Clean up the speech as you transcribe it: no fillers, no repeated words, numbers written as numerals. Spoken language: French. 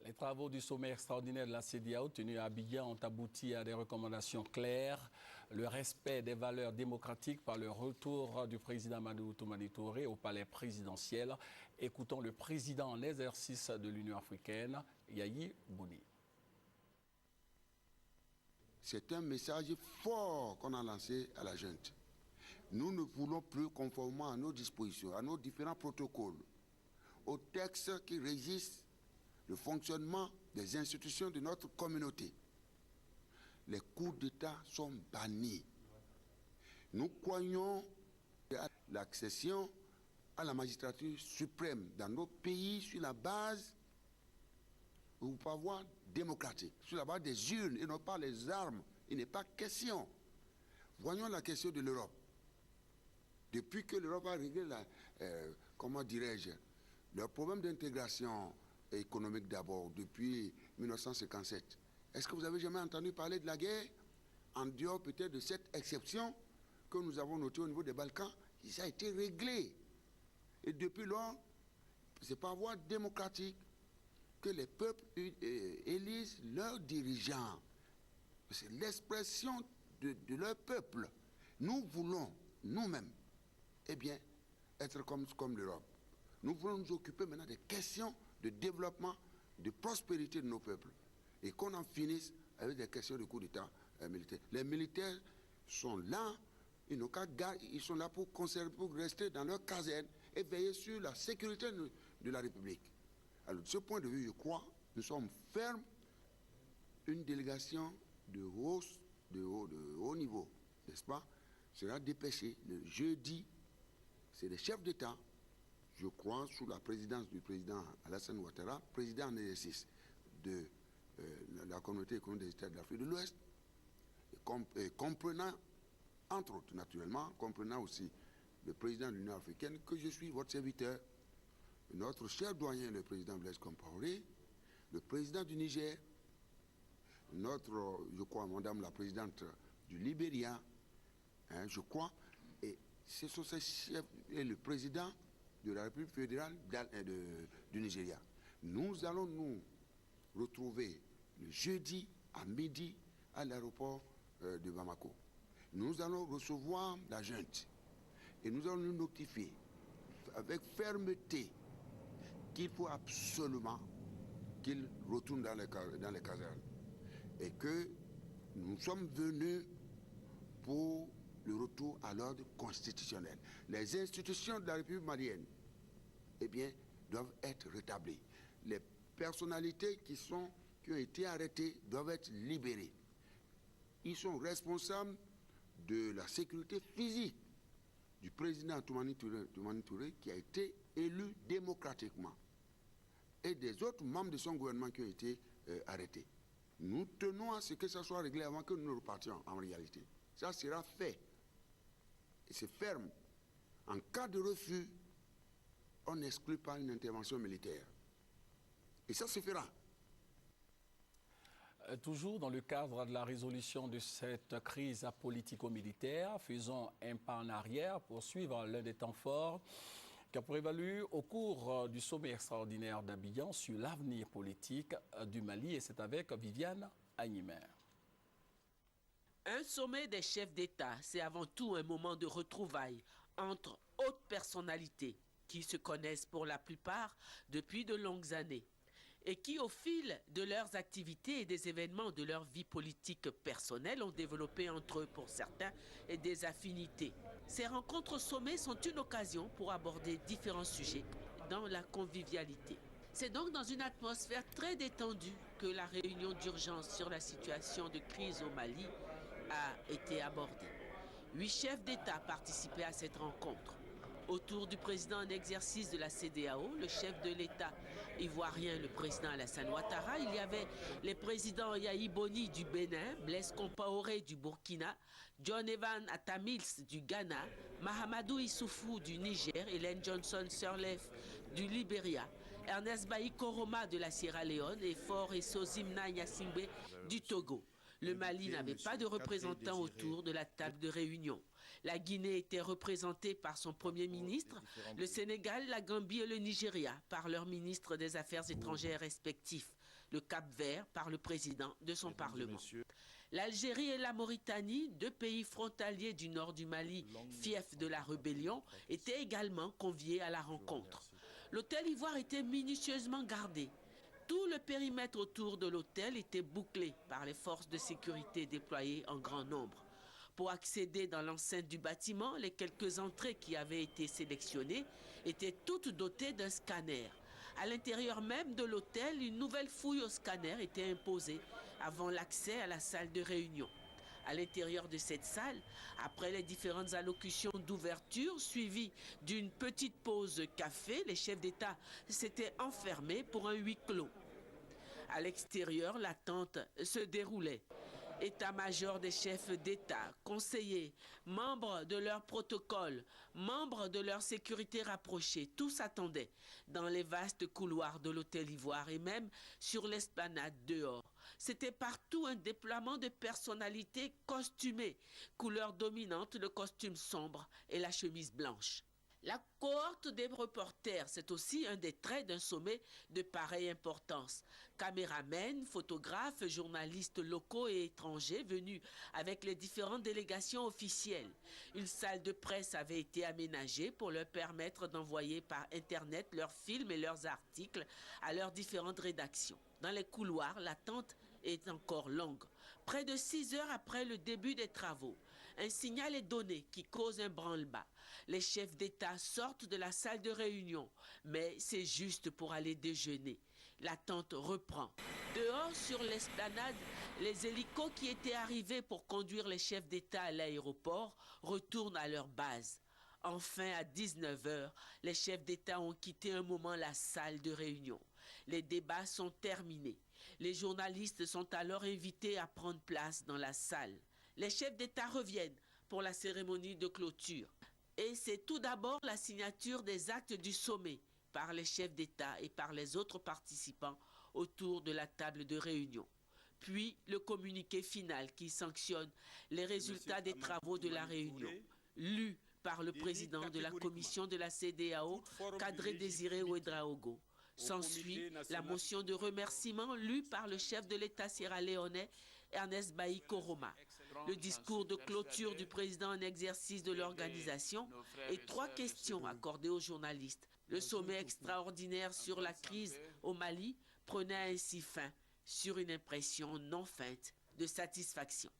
Les travaux du sommet extraordinaire de la CEDEAO tenu à Abidjan ont abouti à des recommandations claires. Le respect des valeurs démocratiques par le retour du président Amadou Toumani Touré au palais présidentiel. Écoutons le président en exercice de l'Union africaine, Yayi Bouni. C'est un message fort qu'on a lancé à la junte. Nous ne voulons plus, conformément à nos dispositions, à nos différents protocoles, aux textes qui régissent le fonctionnement des institutions de notre communauté. Les coups d'État sont bannis. Nous croyons à l'accession à la magistrature suprême dans nos pays sur la base du pouvoir démocratique, sur la base des urnes et non pas les armes. Il n'est pas question. Voyons la question de l'Europe. Depuis que l'Europe a réglé comment dirais-je, leur problème d'intégration économique d'abord, depuis 1957. Est-ce que vous avez jamais entendu parler de la guerre? En dehors peut-être de cette exception que nous avons notée au niveau des Balkans, ça a été réglé. Et depuis lors, c'est par voie démocratique que les peuples élisent leurs dirigeants. C'est l'expression de leur peuple. Nous voulons, nous-mêmes, eh bien, être comme l'Europe. Nous voulons nous occuper maintenant des questions de développement, de prospérité de nos peuples. Et qu'on en finisse avec des questions de coup d'État militaire. Les militaires sont là, ils sont là pour conserver, pour rester dans leur caserne et veiller sur la sécurité de la République. Alors, de ce point de vue, je crois, nous sommes fermes. Une délégation de haut niveau, n'est-ce pas, sera dépêchée le jeudi. C'est les chefs d'État, je crois, sous la présidence du président Alassane Ouattara, président en exercice de la communauté économique des États de l'Afrique de l'Ouest, et comprenant, entre autres naturellement, comprenant aussi le président de l'Union africaine, que je suis votre serviteur, notre cher doyen, le président Blaise Compaoré, le président du Niger, notre, je crois, madame la présidente du Libéria, hein, je crois, et ce sont ces chefs, et le président de la République fédérale du Nigeria. Nous allons nous retrouver le jeudi à midi à l'aéroport de Bamako. Nous allons recevoir la junte et nous allons nous notifier avec fermeté qu'il faut absolument qu'ils retournent dans les casernes et que nous sommes venus pour le retour à l'ordre constitutionnel. Les institutions de la République malienne, eh bien, doivent être rétablies. Les personnalités qui ont été arrêtées doivent être libérées. Ils sont responsables de la sécurité physique du président Toumani Touré qui a été élu démocratiquement et des autres membres de son gouvernement qui ont été arrêtés. Nous tenons à ce que ça soit réglé avant que nous repartions en réalité. Ça sera fait. Et c'est ferme. En cas de refus, on n'exclut pas une intervention militaire. Et ça se fera. Toujours dans le cadre de la résolution de cette crise politico-militaire, faisons un pas en arrière pour suivre l'un des temps forts qui a prévalu au cours du sommet extraordinaire d'Abidjan sur l'avenir politique du Mali. Et c'est avec Viviane Agnimer. Un sommet des chefs d'État, c'est avant tout un moment de retrouvailles entre hautes personnalités qui se connaissent pour la plupart depuis de longues années et qui, au fil de leurs activités et des événements de leur vie politique personnelle, ont développé entre eux, pour certains, des affinités. Ces rencontres au sommet sont une occasion pour aborder différents sujets dans la convivialité. C'est donc dans une atmosphère très détendue que la réunion d'urgence sur la situation de crise au Mali a été abordée. 8 chefs d'État participaient à cette rencontre. Autour du président en exercice de la CEDEAO, le chef de l'État ivoirien, le président Alassane Ouattara, il y avait les présidents Yayi Bouni du Bénin, Blaise Compaoré du Burkina, John Evan Atta Mills du Ghana, Mahamadou Issoufou du Niger, Hélène Johnson Sirleaf du Libéria, Ernest Bailly Koroma de la Sierra Leone et Faure Esozimna Nyasingbe du Togo. Le Mali n'avait pas de représentants autour de la table de réunion. La Guinée était représentée par son Premier ministre, le Sénégal, la Gambie et le Nigeria par leurs ministres des Affaires étrangères respectifs. le Cap-Vert par le président de son Parlement. L'Algérie et la Mauritanie, deux pays frontaliers du nord du Mali, fiefs de la rébellion, étaient également conviés à la rencontre. L'hôtel Ivoire était minutieusement gardé. Tout le périmètre autour de l'hôtel était bouclé par les forces de sécurité déployées en grand nombre. Pour accéder dans l'enceinte du bâtiment, les quelques entrées qui avaient été sélectionnées étaient toutes dotées d'un scanner. À l'intérieur même de l'hôtel, une nouvelle fouille au scanner était imposée avant l'accès à la salle de réunion. À l'intérieur de cette salle, après les différentes allocutions d'ouverture suivies d'une petite pause café, les chefs d'État s'étaient enfermés pour un huis clos. À l'extérieur, l'attente se déroulait. État-major des chefs d'État, conseillers, membres de leur protocole, membres de leur sécurité rapprochée, tous attendaient dans les vastes couloirs de l'hôtel Ivoire et même sur l'esplanade dehors. C'était partout un déploiement de personnalités costumées, couleur dominante le costume sombre et la chemise blanche. La cohorte des reporters, c'est aussi un des traits d'un sommet de pareille importance. Caméramens, photographes, journalistes locaux et étrangers venus avec les différentes délégations officielles. Une salle de presse avait été aménagée pour leur permettre d'envoyer par Internet leurs films et leurs articles à leurs différentes rédactions. Dans les couloirs, l'attente est encore longue. Près de 6 heures après le début des travaux, un signal est donné qui cause un branle-bas. Les chefs d'État sortent de la salle de réunion, mais c'est juste pour aller déjeuner. L'attente reprend. Dehors, sur l'esplanade, les hélicos qui étaient arrivés pour conduire les chefs d'État à l'aéroport retournent à leur base. Enfin, à 19 heures, les chefs d'État ont quitté un moment la salle de réunion. Les débats sont terminés. Les journalistes sont alors invités à prendre place dans la salle. Les chefs d'État reviennent pour la cérémonie de clôture. Et c'est tout d'abord la signature des actes du sommet par les chefs d'État et par les autres participants autour de la table de réunion. Puis le communiqué final qui sanctionne les résultats des travaux de la réunion, lu par le président de la commission de la CEDEAO, Kadri Désiré Ouédraogo. S'ensuit la motion de remerciement lue par le chef de l'État sierra-léonais, Ernest Bailly Koroma. Le discours de clôture du président en exercice de l'organisation et 3 questions accordées aux journalistes. Le sommet extraordinaire sur la crise au Mali prenait ainsi fin sur une impression non feinte de satisfaction.